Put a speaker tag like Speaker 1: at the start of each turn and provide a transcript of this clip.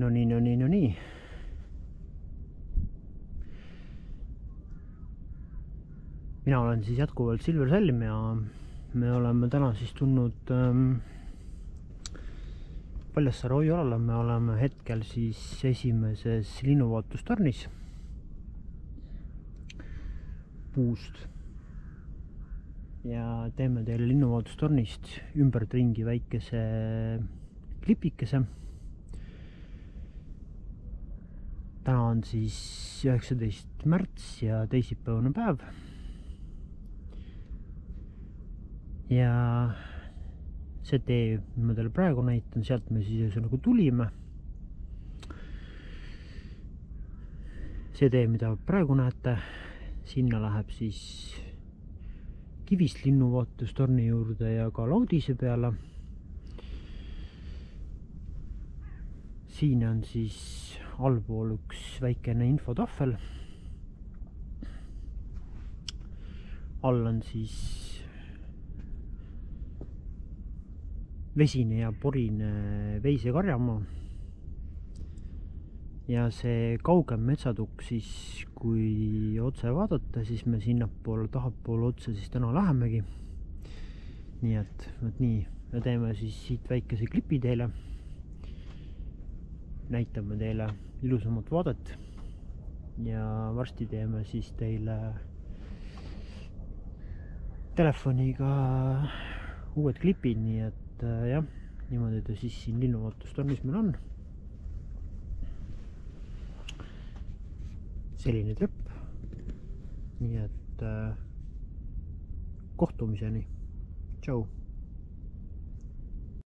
Speaker 1: No nii. Mina olen siis jätkuvalt Silver Salm ja me oleme täna siis tulnud Paljassaare hoiualale. Me oleme hetkel siis esimeses linnuvaatlustornis puust ja teeme teile linnuvaatlustornist ümbertringi väikese klipikese. Täna on siis 19. märts ja teisipäevane päev. Ja see tee, ma teile praegu näitan, sealt me siis nagu tulime. See tee, mida praegu näete, sinna läheb siis Kivist linnuvaatustorni juurde ja ka Laudise peale. Siin on siis allpool üks väikene infotahvel. All on siis vesine ja porine veisekarjamaa. Ja see kaugem metsatukk siis, kui otse vaadata, siis me sinnapoole tahapoole otse siis täna lähemegi. Nii et nii, me teeme siis siit väikese klipi teile. Näitame teile ilusamat vaadet ja varsti teeme siis teile telefoniga uued klipid, nii et jah, niimoodi ta siis siin linnuvaatustornis meil on. Selline trepp, nii et kohtumiseni. Tšau!